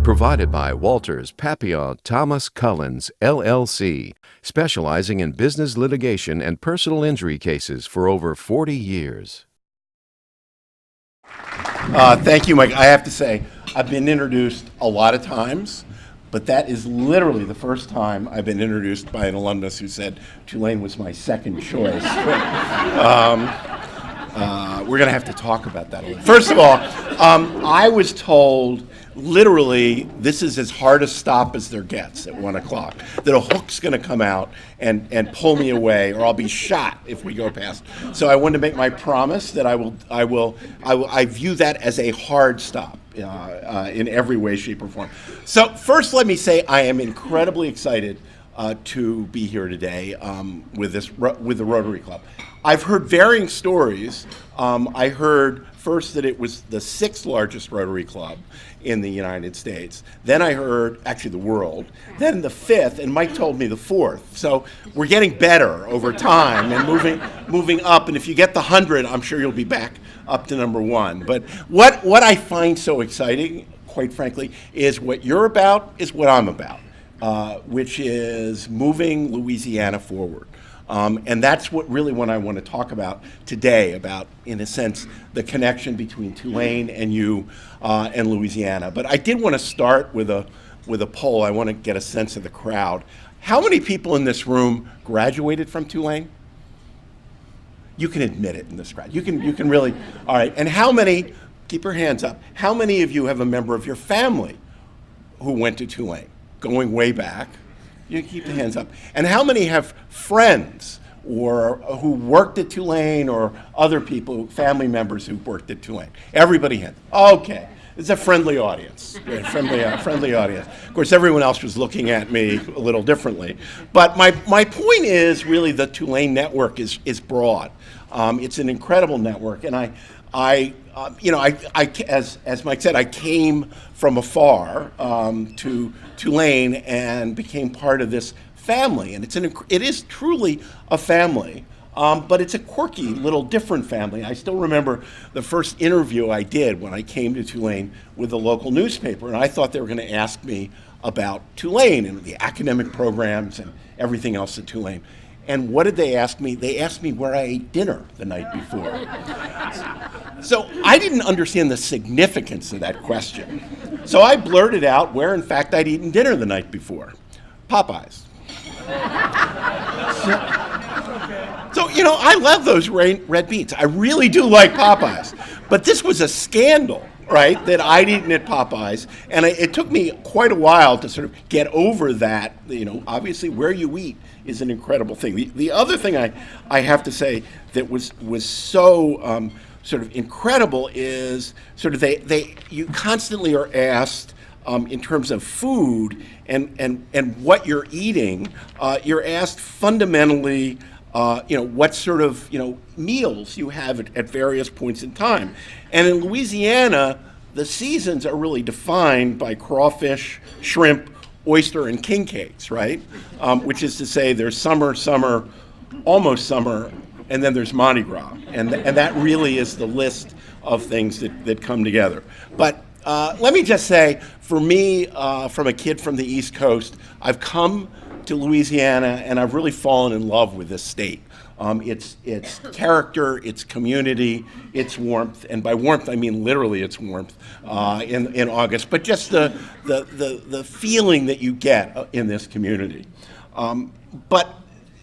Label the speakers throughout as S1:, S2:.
S1: Support provided by Walters Papillon Thomas Cullens, LLC, specializing in business litigation and personal injury cases for over 40 years.
S2: Thank you, Mike. I have to say, I've been introduced a lot of times, but that is literally the first time I've been introduced by an alumnus who said Tulane was my second choice. We're going to have to talk about that a little. First of all, I was told literally this is as hard a stop as there gets at 1 o'clock, that a hook's going to come out and pull me away, or I'll be shot if we go past. So I wanted to make my promise that I view that as a hard stop in every way, shape, or form. So first, let me say I am incredibly excited to be here today with the Rotary Club. I've heard varying stories. I heard first that it was the 6th largest Rotary Club in the United States. Then I heard, actually the world, then the 5th, and Mike told me the 4th. So we're getting better over time and moving up, and if you get the 100, I'm sure you'll be back up to number 1. But what I find so exciting, quite frankly, is what you're about is what I'm about, which is moving Louisiana forward. And that's what I want to talk about today, about, in a sense, the connection between Tulane and you and Louisiana. But I did want to start with a poll. I want to get a sense of the crowd. How many people in this room graduated from Tulane? You can admit it in this crowd. You can really, all right. And how many, keep your hands up, how many of you have a member of your family who went to Tulane, going way back? You keep the hands up. And how many have friends or who worked at Tulane, or other people, family members who worked at Tulane? Everybody hands. Okay, it's a friendly audience. Friendly audience. Of course, everyone else was looking at me a little differently. But my point is really the Tulane network is broad. It's an incredible network, and as Mike said, I came from afar to Tulane and became part of this family, and it is truly a family, but it's a quirky, little different family. I still remember the first interview I did when I came to Tulane with the local newspaper, and I thought they were going to ask me about Tulane and the academic programs and everything else at Tulane. And what did they ask me? They asked me where I ate dinner the night before. So I didn't understand the significance of that question. So I blurted out where, in fact, I'd eaten dinner the night before. Popeyes. So I love those red beans. I really do like Popeyes. But this was a scandal, right, that I'd eaten at Popeyes. And it took me quite a while to sort of get over that. Obviously, where you eat is an incredible thing. The other thing I have to say that was so sort of incredible is sort of you constantly are asked in terms of food and what you're eating. You're asked fundamentally what sort of meals you have at various points in time. And in Louisiana, the seasons are really defined by crawfish, shrimp, oyster, and king cakes, right? Which is to say there's summer, almost summer, and then there's Mardi Gras. And that really is the list of things that come together. But let me just say, for me, from a kid from the East Coast, I've come to Louisiana and I've really fallen in love with this state. Its character, its community, its warmth, and by warmth I mean literally its warmth in August, but just the feeling that you get in this community. But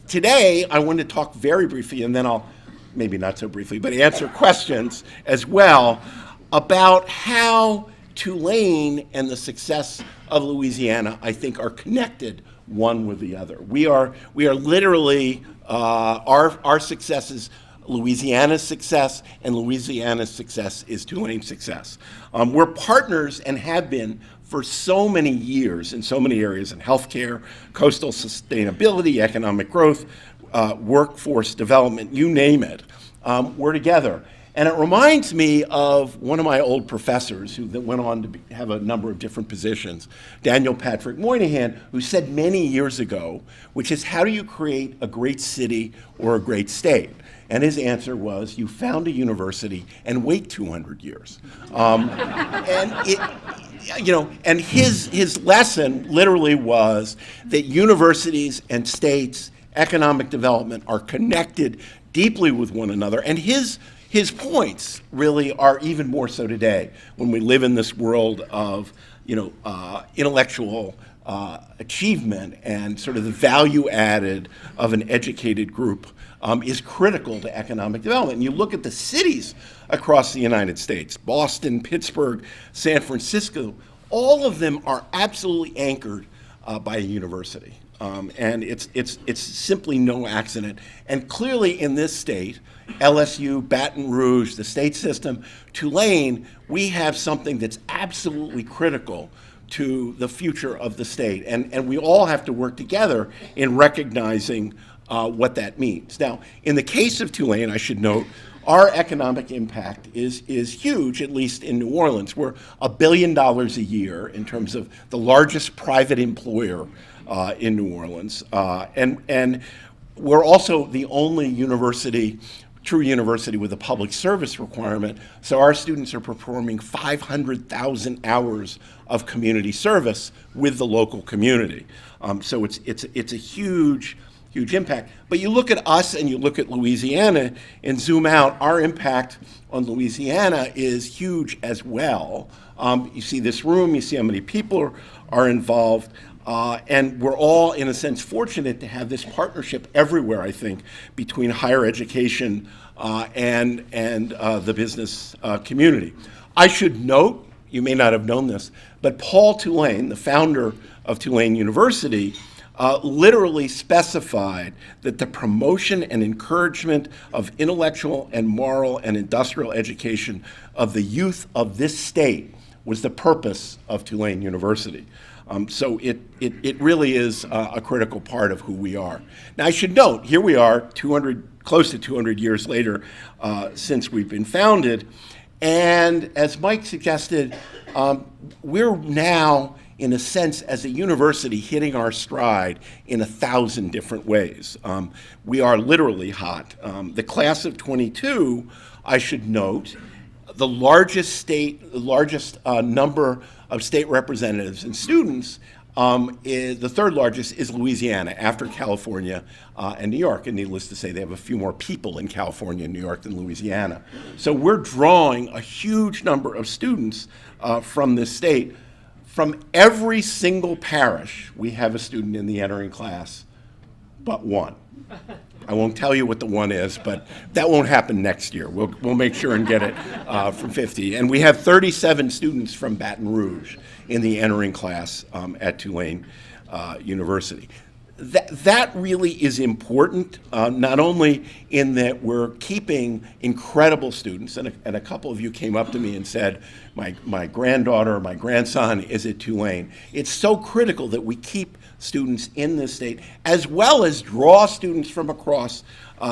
S2: today I want to talk very briefly, and then I'll, maybe not so briefly, but answer questions as well about how Tulane and the success of Louisiana, I think, are connected one with the other. We are literally, our success is Louisiana's success, and Louisiana's success is Tulane's success. We're partners and have been for so many years in so many areas, in healthcare, coastal sustainability, economic growth, workforce development, you name it. We're together. And it reminds me of one of my old professors that went on to have a number of different positions, Daniel Patrick Moynihan, who said many years ago, which is, how do you create a great city or a great state? And his answer was, you found a university and wait 200 years. And his lesson literally was that universities and states, economic development are connected deeply with one another. And his points really are even more so today when we live in this world of intellectual achievement, and sort of the value added of an educated group is critical to economic development. And you look at the cities across the United States, Boston, Pittsburgh, San Francisco, all of them are absolutely anchored by a university. And it's simply no accident. And clearly in this state, LSU, Baton Rouge, the state system, Tulane, we have something that's absolutely critical to the future of the state. And we all have to work together in recognizing what that means. Now, in the case of Tulane, I should note, our economic impact is huge, at least in New Orleans. We're $1 billion a year in terms of the largest private employer in New Orleans. And we're also the only true university with a public service requirement. So our students are performing 500,000 hours of community service with the local community. So it's a huge impact. But you look at us and you look at Louisiana and zoom out, our impact on Louisiana is huge as well. You see this room, you see how many people are involved, and we're all, in a sense, fortunate to have this partnership everywhere, I think, between higher education and the business community. I should note, you may not have known this, but Paul Tulane, the founder of Tulane University, literally specified that the promotion and encouragement of intellectual and moral and industrial education of the youth of this state was the purpose of Tulane University. So it really is a critical part of who we are. Now, I should note, here we are, close to 200 years later since we've been founded, and as Mike suggested, we're now, in a sense, as a university, hitting our stride in 1,000 different ways. We are literally hot. The class of 22, I should note, the largest number of state representatives and students, the third largest is Louisiana, after California and New York. And needless to say, they have a few more people in California and New York than Louisiana. So we're drawing a huge number of students from this state. From every single parish, we have a student in the entering class, but one. I won't tell you what the one is, but that won't happen next year. We'll make sure and get it from 50. And we have 37 students from Baton Rouge in the entering class at Tulane University. That really is important, not only in that we're keeping incredible students, and a couple of you came up to me and said, my granddaughter or my grandson is at Tulane. It's so critical that we keep students in this state, as well as draw students from across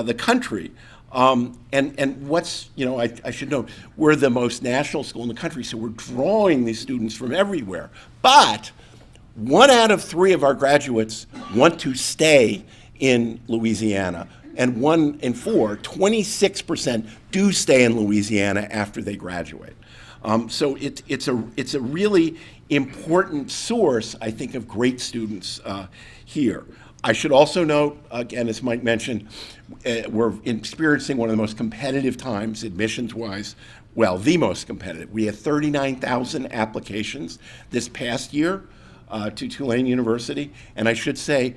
S2: the country. And what's, I should note, we're the most national school in the country, so we're drawing these students from everywhere. But 1 out of 3 of our graduates want to stay in Louisiana, and 1 in 4, 26%, do stay in Louisiana after they graduate. So it's a really important source, I think, of great students here. I should also note, again, as Mike mentioned, we're experiencing one of the most competitive times, admissions-wise. Well, the most competitive. We had 39,000 applications this past year to Tulane University, and I should say,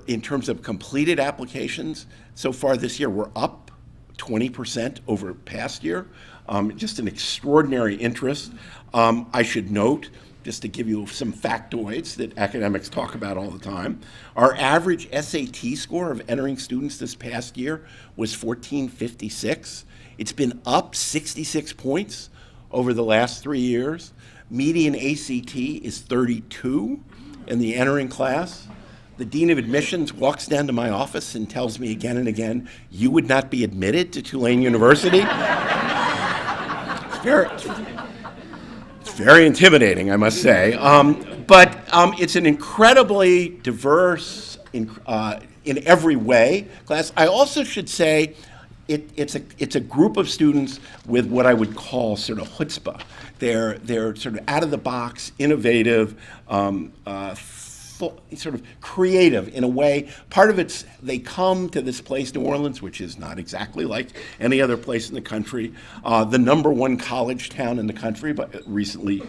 S2: in terms of completed applications, so far this year, we're up 20% over past year. Just an extraordinary interest. I should note, just to give you some factoids that academics talk about all the time, our average SAT score of entering students this past year was 1456. It's been up 66 points over the last 3 years. Median ACT is 32 in the entering class. The Dean of Admissions walks down to my office and tells me again and again, you would not be admitted to Tulane University. It's very intimidating, I must say. But it's an incredibly diverse, in every way, class. I also should say it's a group of students with what I would call sort of chutzpah. They're sort of out of the box, innovative, sort of creative in a way. Part of it's they come to this place, New Orleans, which is not exactly like any other place in the country, the #1 college town in the country, but recently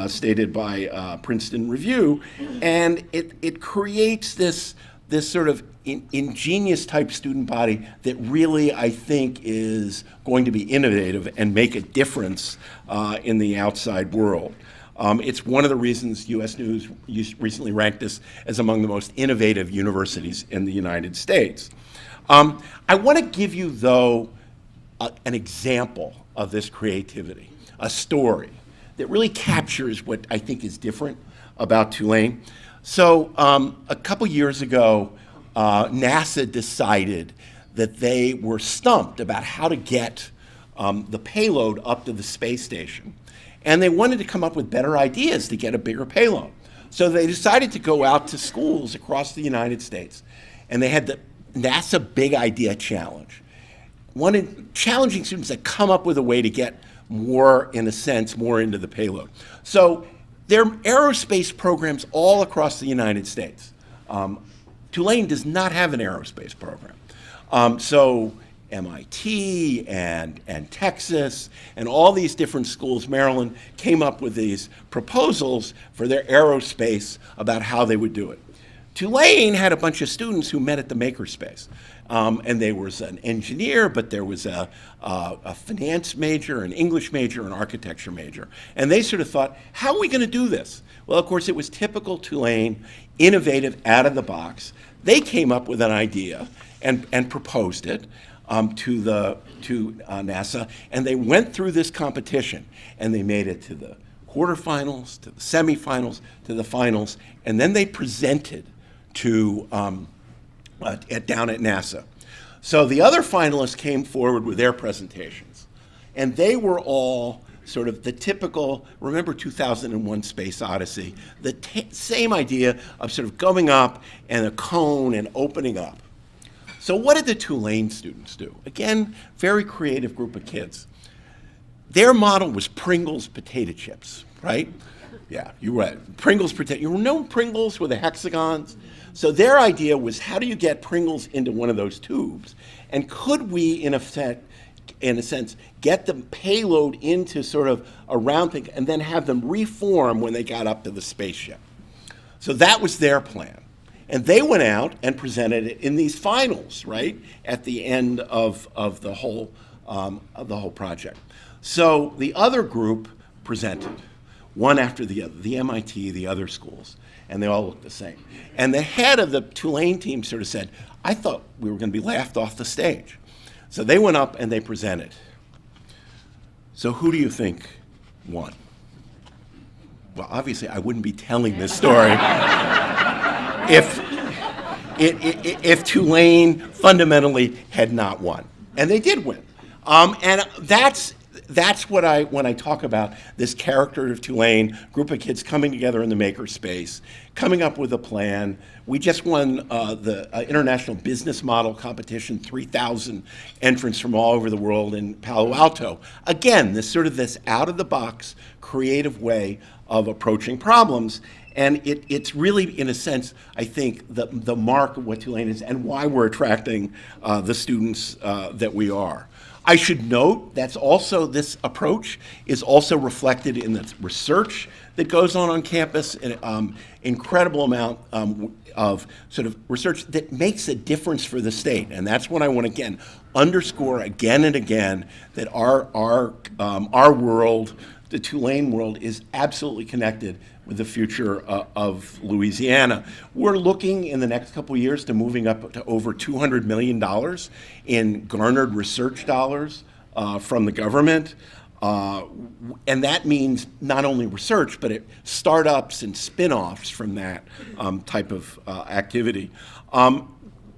S2: stated by Princeton Review, and it creates this sort of ingenious type student body that really, I think, is going to be innovative and make a difference in the outside world. It's one of the reasons U.S. News recently ranked us as among the most innovative universities in the United States. I want to give you, though, an example of this creativity, a story that really captures what I think is different about Tulane. So a couple years ago, NASA decided that they were stumped about how to get the payload up to the space station. And they wanted to come up with better ideas to get a bigger payload. So they decided to go out to schools across the United States. And they had the NASA Big Idea Challenge. Challenging students to come up with a way to get more, in a sense, more into the payload. So there are aerospace programs all across the United States. Tulane does not have an aerospace program. So MIT and Texas and all these different schools, Maryland, came up with these proposals for their aerospace about how they would do it. Tulane had a bunch of students who met at the makerspace. And there was an engineer, but there was a finance major, an English major, an architecture major. And they sort of thought, how are we going to do this? Well, of course, it was typical Tulane, innovative, out of the box. They came up with an idea and proposed it to NASA, and they went through this competition, and they made it to the quarterfinals, to the semifinals, to the finals, and then they presented to down at NASA. So the other finalists came forward with their presentations, and they were all sort of the typical, remember 2001 Space Odyssey, the same idea of sort of going up and a cone and opening up. So what did the Tulane students do? Again, very creative group of kids. Their model was Pringles potato chips, right? Yeah, you're right. Pringles potato. You know Pringles with the hexagons? So their idea was, how do you get Pringles into one of those tubes? And could we, in a sense, get the payload into sort of a round thing and then have them reform when they got up to the spaceship? So that was their plan. And they went out and presented it in these finals, right, at the end of the whole project. So the other group presented, one after the other, the MIT, the other schools, and they all looked the same. And the head of the Tulane team sort of said, I thought we were going to be laughed off the stage. So they went up and they presented. So who do you think won? Well, obviously, I wouldn't be telling this story if Tulane fundamentally had not won. And they did win. And that's what when I talk about this character of Tulane, group of kids coming together in the makerspace, coming up with a plan. We just won the International Business Model Competition, 3,000 entrants from all over the world in Palo Alto. Again, this out-of-the-box, creative way of approaching problems. And it's really, in a sense, I think, the mark of what Tulane is and why we're attracting the students that we are. I should note that's also, this approach is also reflected in the research that goes on campus, an incredible amount of sort of research that makes a difference for the state. And that's what I want to, again, underscore again and again, that our world, the Tulane world, is absolutely connected with the future of Louisiana. We're looking in the next couple of years to moving up to over $200 million in garnered research dollars from the government. And that means not only research, but startups and spin-offs from that type of activity.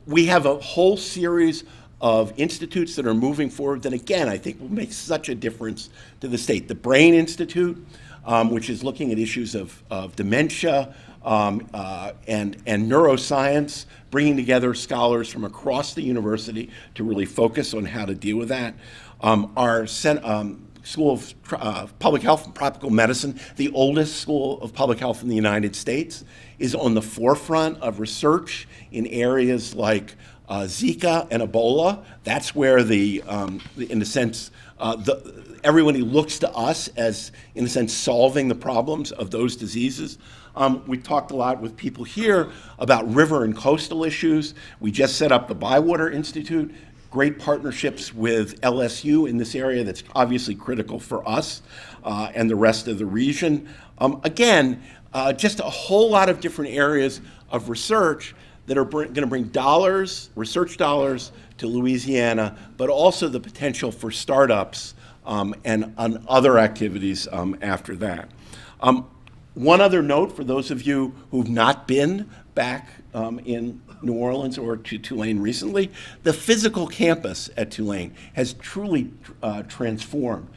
S2: We have a whole series of institutes that are moving forward that, again, I think will make such a difference to the state. The Brain Institute, which is looking at issues of dementia and neuroscience, bringing together scholars from across the university to really focus on how to deal with that. Our School of Public Health and Tropical Medicine, the oldest school of public health in the United States, is on the forefront of research in areas like Zika and Ebola. That's where in a sense, everyone looks to us as, in a sense, solving the problems of those diseases. We talked a lot with people here about river and coastal issues. We just set up the Bywater Institute, great partnerships with LSU in this area that's obviously critical for us and the rest of the region. Again, just a whole lot of different areas of research that are going to bring research dollars to Louisiana, but also the potential for startups and other activities after that. One other note for those of you who've not been back in New Orleans or to Tulane recently, the physical campus at Tulane has truly transformed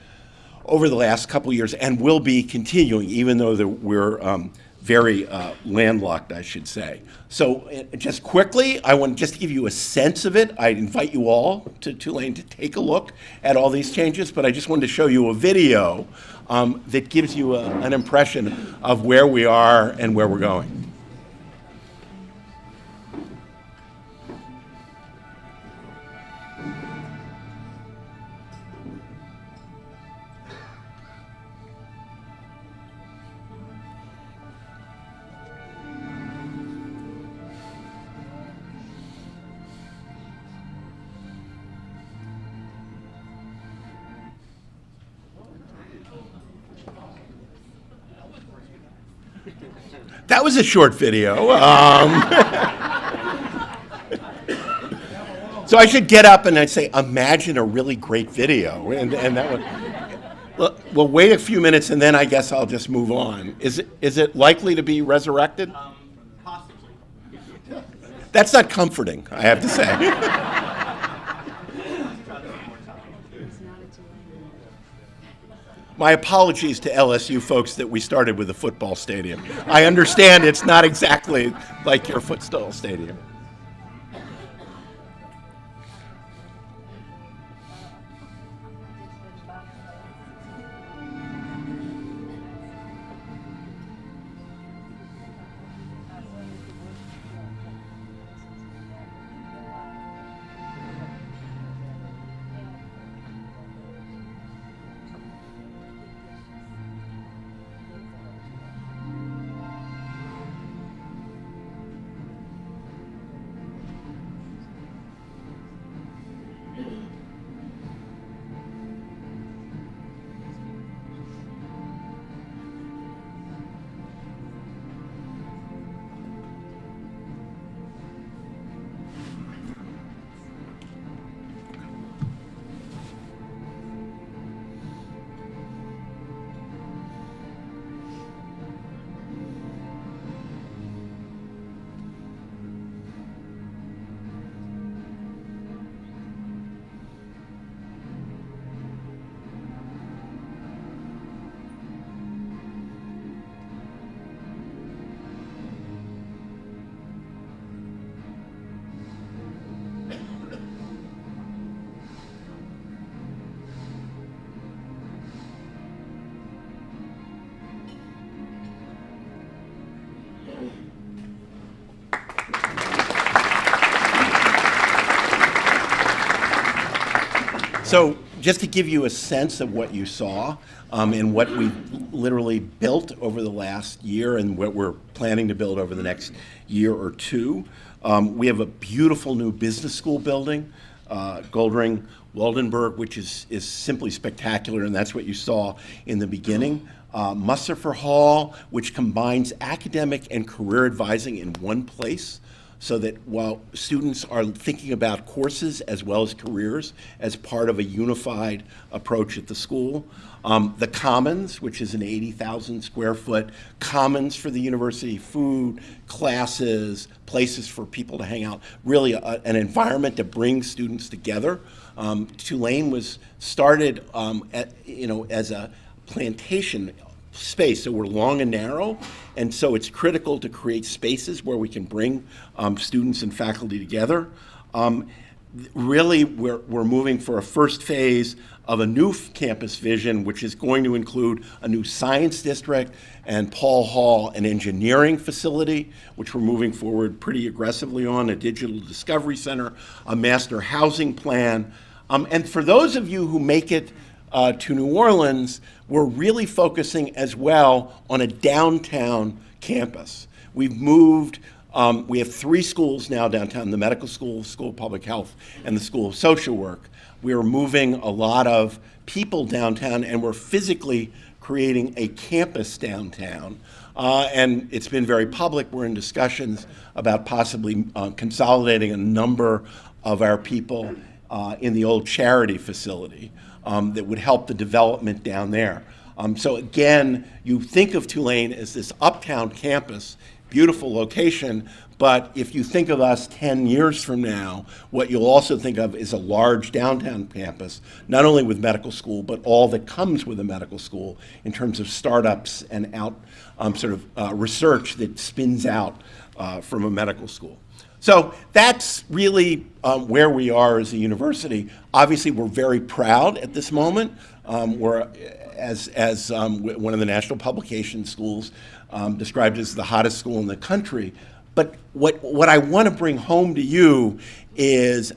S2: over the last couple of years and will be continuing, even though we're very landlocked, I should say. So just quickly, I want just to give you a sense of it. I invite you all to Tulane to take a look at all these changes, but I just wanted to show you a video that gives you an impression of where we are and where we're going. That was a short video. So I should get up and I'd say, imagine a really great video. And that would, well, wait a few minutes and then I guess I'll just move on. Is it likely to be resurrected?
S3: Possibly.
S2: That's not comforting, I have to say. My apologies to LSU folks that we started with a football stadium. I understand it's not exactly like your football stadium. So just to give you a sense of what you saw and what we literally built over the last year and what we're planning to build over the next year or two, we have a beautiful new business school building, Goldring Waldenberg, which is simply spectacular, and that's what you saw in the beginning. Mussafer Hall, which combines academic and career advising in one place. so that while students are thinking about courses as well as careers as part of a unified approach at the school. The Commons, which is an 80,000 square foot commons for the university, food, classes, places for people to hang out, really an environment that brings students together. Tulane was started as a plantation space, so we're long and narrow, and so it's critical to create spaces where we can bring students and faculty together. Really, we're moving for a first phase of a new campus vision, which is going to include a new science district and Paul Hall, an engineering facility, which we're moving forward pretty aggressively on, a digital discovery center, a master housing plan. And for those of you who make it to New Orleans, we're really focusing as well on a downtown campus. We've moved, we have 3 schools now downtown, the medical school, School of Public Health, and the School of Social Work. We are moving a lot of people downtown, and we're physically creating a campus downtown. And it's been very public. We're in discussions about possibly consolidating a number of our people in the old charity facility that would help the development down there. So again, you think of Tulane as this uptown campus, beautiful location, but if you think of us 10 years from now, what you'll also think of is a large downtown campus, not only with medical school, but all that comes with a medical school in terms of startups and research that spins out from a medical school. So that's really where we are as a university. Obviously, we're very proud at this moment. We're, as one of the national publication schools described as the hottest school in the country. But what I want to bring home to you is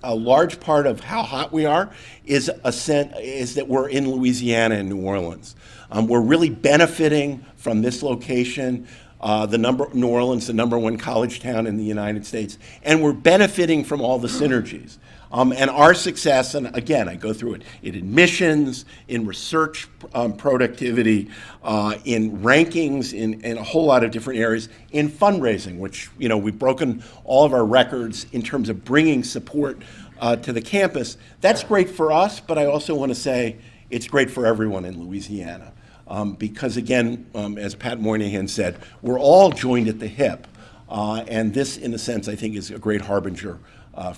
S2: a large part of how hot we are is that we're in Louisiana and New Orleans. We're really benefiting from this location. New Orleans, the #1 college town in the United States, and we're benefiting from all the synergies. And our success, and again, I go through it, in admissions, in research productivity, in rankings, in a whole lot of different areas, in fundraising, which, we've broken all of our records in terms of bringing support to the campus. That's great for us, but I also want to say it's great for everyone in Louisiana. Because again, as Pat Moynihan said, we're all joined at the hip. And this, in a sense, I think is a great harbinger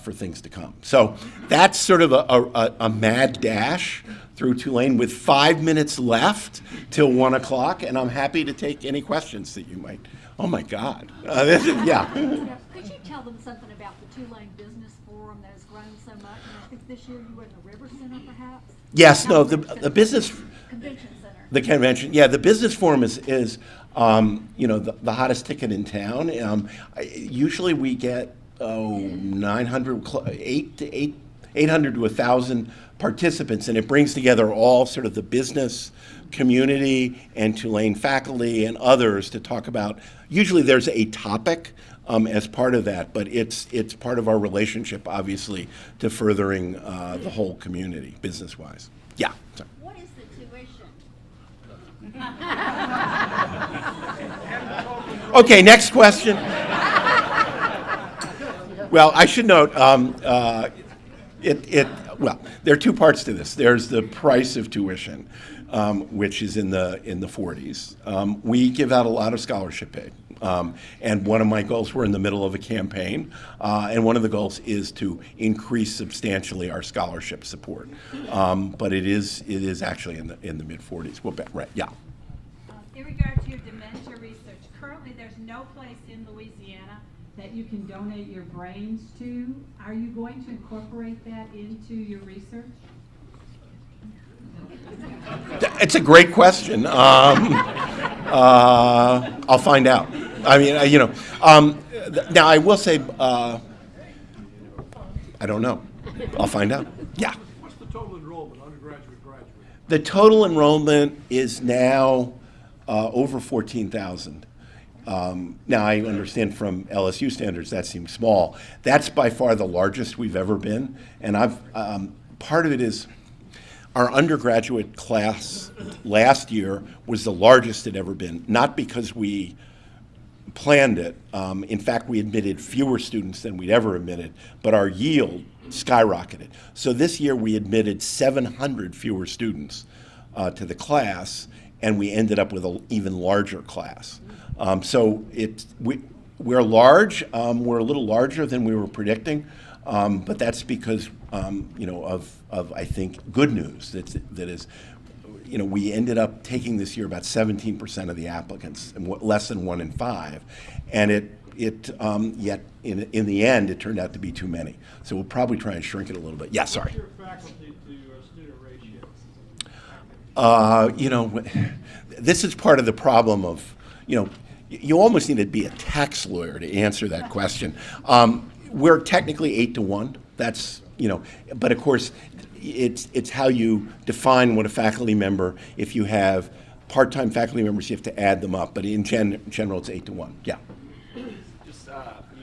S2: for things to come. So that's sort of a mad dash through Tulane with 5 minutes left till 1 o'clock, and I'm happy to take any questions that you might. Oh my God. Yeah.
S3: Could you tell them something about the Tulane Business Forum that has grown so much? And I think this year you were in the River Center, perhaps?
S2: Yes, no, the business...
S3: Convention Center.
S2: The convention, yeah, the business forum is the hottest ticket in town. Usually we get 800 to 1,000 participants, and it brings together all sort of the business community and Tulane faculty and others to talk about. Usually there's a topic as part of that, but it's part of our relationship, obviously, to furthering the whole community business-wise. Yeah. Sorry.
S3: What is the tuition?
S2: Okay, next question. Well, I should note, well, there are 2 parts to this. There's the price of tuition, which is in the 40s. We give out a lot of scholarship aid. And one of my goals, we're in the middle of a campaign, and one of the goals is to increase substantially our scholarship support. But it is actually in the mid-40s. Well, right, yeah.
S4: In regard to your dementia research, currently there's no place in Louisiana that you can donate your brains to. Are you going to incorporate that into your research?
S2: It's a great question. I'll find out. I mean, now I will say, I don't know. I'll find out. Yeah.
S5: What's the total enrollment, undergraduate, graduate?
S2: The total enrollment is now over 14,000. Now, I understand from LSU standards that seems small. That's by far the largest we've ever been. And part of it is our undergraduate class last year was the largest it ever been, not because we planned it. In fact, we admitted fewer students than we'd ever admitted, but our yield skyrocketed. So this year we admitted 700 fewer students to the class, and we ended up with an even larger class. We're large. We're a little larger than we were predicting, but that's because of I think good news. That is, we ended up taking this year about 17% of the applicants, and less than 1 in 5, and yet in the end it turned out to be too many. So we'll probably try and shrink it a little bit. Yeah, sorry.
S5: What's your faculty to student ratio?
S2: This is part of the problem of, you almost need to be a tax lawyer to answer that question. We're technically 8 to 1. That's, but of course, it's how you define what a faculty member. If you have part-time faculty members, you have to add them up. But in general, it's 8 to 1. Yeah.
S6: Just you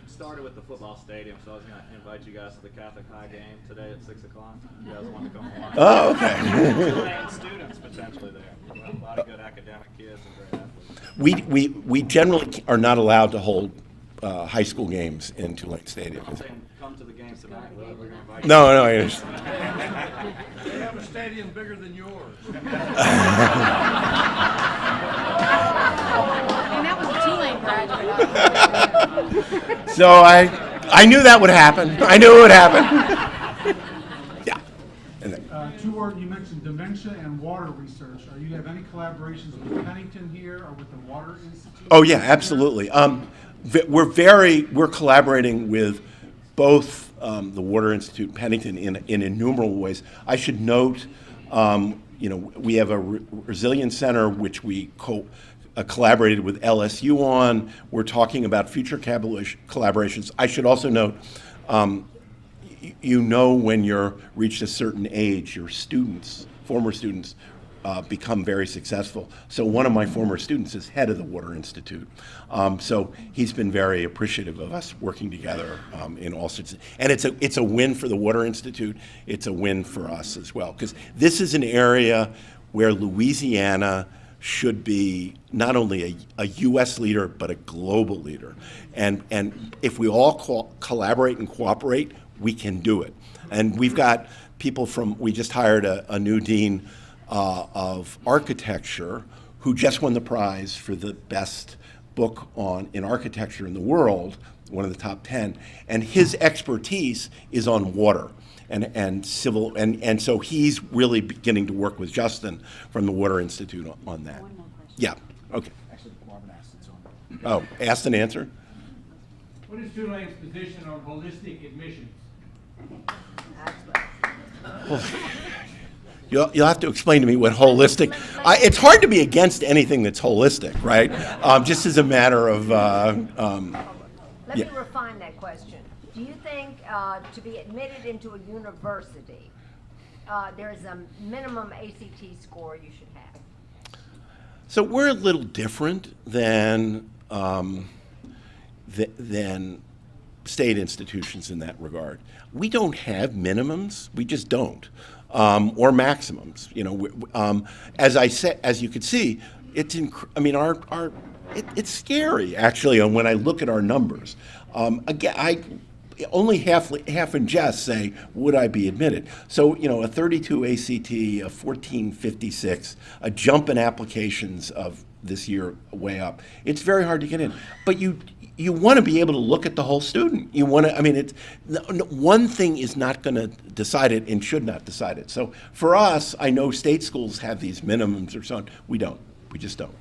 S6: started with the football stadium, so I was going to invite you guys to the Catholic High game today at 6 o'clock. You guys want to come watch?
S2: Oh, okay.
S6: Tulane students potentially there. A lot of good academic kids and great athletes.
S2: We generally are not allowed to hold high school games in Tulane Stadium.
S6: I'm saying come to the game tonight. We're going to invite you.
S2: No, I understand.
S5: They have a stadium bigger than yours.
S7: And that was a Tulane graduate.
S2: So I knew that would happen. I knew it would happen. Yeah. And then,
S8: You mentioned dementia and water research. Are you have any collaborations with Pennington here or with the Water Institute?
S2: oh yeah, absolutely. We're collaborating with both the Water Institute and Pennington in innumerable ways. I should note, we have a resilience center which we collaborated with LSU on. We're talking about future collaborations. I should also note, when you're reached a certain age, your students, former students, become very successful. So one of my former students is head of the Water Institute. So he's been very appreciative of us working together in all sorts of, and it's a win for the Water Institute. It's a win for us as well, because this is an area where Louisiana should be not only a U.S. leader, but a global leader. And if we all collaborate and cooperate, we can do it. And we've got people we just hired a new dean of architecture who just won the prize for the best book in architecture in the world, one of the top 10, and his expertise is on water and civil, and so he's really beginning to work with Justin from the Water Institute on that.
S3: One more question.
S2: Yeah, okay.
S9: Actually, Marvin asked it, so.
S2: Oh, asked and answered?
S10: What is Tulane's position on holistic admissions?
S2: You'll have to explain to me what holistic. It's hard to be against anything that's holistic, right? Just as a matter of.
S11: Let me refine that question. Do you think to be admitted into a university, there's a minimum ACT score you should have?
S2: So we're a little different than state institutions in that regard. We don't have minimums. We just don't. Or maximums. As you could see, it's it's scary actually. When I look at our numbers, again, I only half in jest say, would I be admitted? So a 32 ACT, a 1456, a jump in applications of this year way up. It's very hard to get in, but you want to be able to look at the whole student. You want to, one thing is not going to decide it and should not decide it. So for us, I know state schools have these minimums or so on. We don't. We just don't.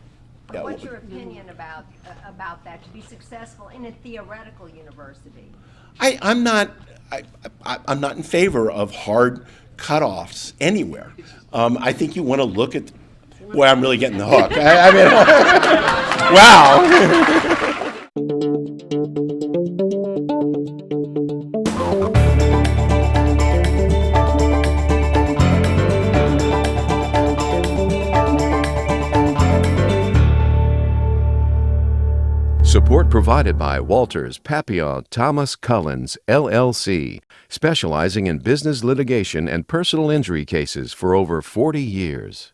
S2: Yeah,
S11: What's your opinion about that, to be successful in a theoretical university?
S2: I'm not in favor of hard cutoffs anywhere. I think you want to look at, boy, I'm really getting the hook. Wow.
S1: Support provided by Walters, Papillon, Thomas Cullens, LLC, specializing in business litigation and personal injury cases for over 40 years.